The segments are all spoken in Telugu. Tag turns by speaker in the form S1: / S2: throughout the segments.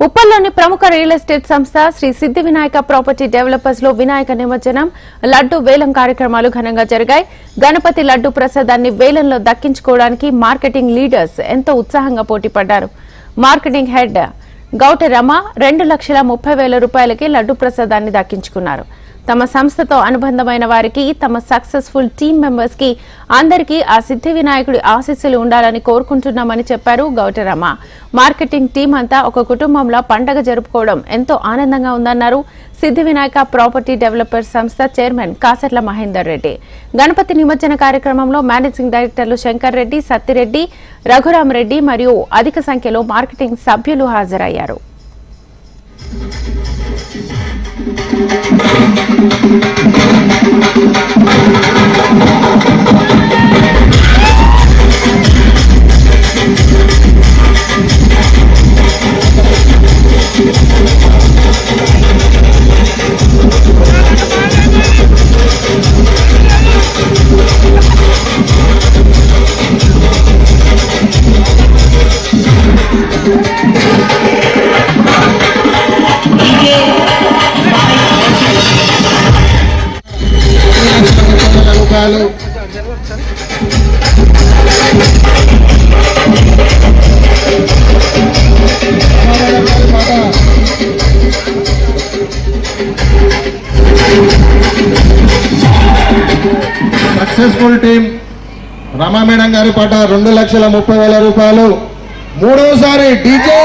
S1: ఉప్పల్లోని ప్రముఖ రియల్ ఎస్టేట్ సంస్థ శ్రీ సిద్ధి వినాయక ప్రాపర్టీ డెవలపర్స్ లో వినాయక నిమజ్జనం లడ్డు వేలం కార్యక్రమాలు ఘనంగా జరిగాయి. గణపతి లడ్డు ప్రసాదాన్ని వేలంలో దక్కించుకోవడానికి మార్కెటింగ్ లీడర్స్ ఎంతో ఉత్సాహంగా పోటీపడ్డారు. మార్కెటింగ్ హెడ్ గౌటరమ 2,30,000 రూపాయలకి లడ్డు ప్రసాదాన్ని దక్కించుకున్నారు. తమ సంస్థతో అనుబంధమైన వారికి, తమ సక్సెస్ఫుల్ టీమ్ మెంబర్స్ కి అందరికీ ఆ సిద్ధి వినాయకుడి ఆశీస్సులు ఉండాలని కోరుకుంటున్నామని చెప్పారు గౌటరమ. మార్కెటింగ్ టీం అంతా ఒక కుటుంబంలో పండగ జరుపుకోవడం ఎంతో ఆనందంగా ఉందన్నారు సిద్ధి వినాయక ప్రాపర్టీ డెవలపర్స్ సంస్థ చైర్మన్ కాసర్ల మహేందర్ రెడ్డి. గణపతి నిమజ్జన కార్యక్రమంలో మేనేజింగ్ డైరెక్టర్లు శంకర్ రెడ్డి, సత్తిరెడ్డి, రఘురామ్ రెడ్డి మరియు అధిక సంఖ్యలో మార్కెటింగ్ సభ్యులు హాజరయ్యారు.
S2: సక్సెస్ఫుల్ టీమ్ రమా మేడం గారి పాట 2,30,000 రూపాయలు. మూడోసారి డీజే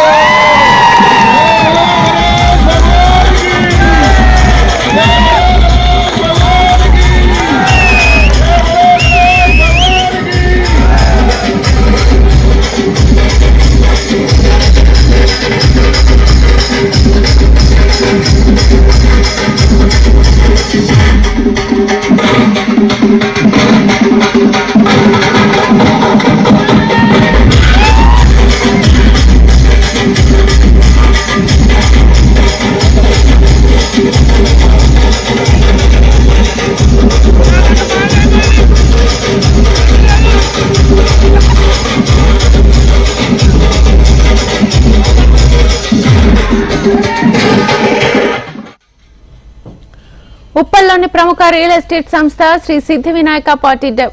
S1: ఉప్పల్లోని ప్రముఖ రియల్ ఎస్టేట్ సంస్థ శ్రీ సిద్ధి వినాయక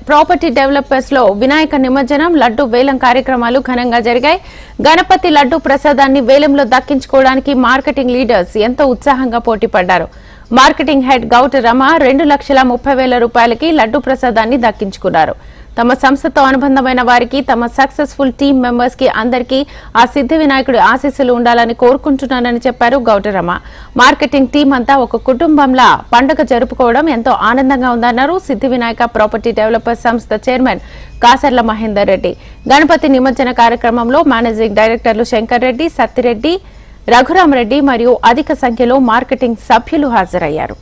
S1: ప్రాపర్టీ డెవలపర్స్ లో వినాయక నిమజ్జనం లడ్డు వేలం కార్యక్రమాలు ఘనంగా జరిగాయి. గణపతి లడ్డు ప్రసాదాన్ని వేలంలో దక్కించుకోవడానికి మార్కెటింగ్ లీడర్స్ ఎంతో ఉత్సాహంగా పోటీపడ్డారు. మార్కెటింగ్ హెడ్ గౌటరమ 2,30,000 రూపాయలకి లడ్డు ప్రసాదాన్ని దక్కించుకున్నారు. తమ సంస్థతో అనుబంధమైన వారికి, తమ సక్సెస్ఫుల్ టీమ్ మెంబర్స్ కి అందరికీ ఆ సిద్ధి వినాయకుడి ఆశీస్సులు ఉండాలని కోరుకుంటున్నానని చెప్పారు గౌటరమ. మార్కెటింగ్ టీం అంతా ఒక కుటుంబంలా పండుగ జరుపుకోవడం ఎంతో ఆనందంగా ఉందన్నారు సిద్ధి వినాయక ప్రాపర్టీ డెవలపర్స్ సంస్థ చైర్మన్ కాసర్ల మహేందర్ రెడ్డి. గణపతి నిమజ్జన కార్యక్రమంలో మేనేజింగ్ డైరెక్టర్లు శంకర్ రెడ్డి, సత్తిరెడ్డి, రఘురామ్ రెడ్డి మరియు అధిక సంఖ్యలో మార్కెటింగ్ సభ్యులు హాజరయ్యారు.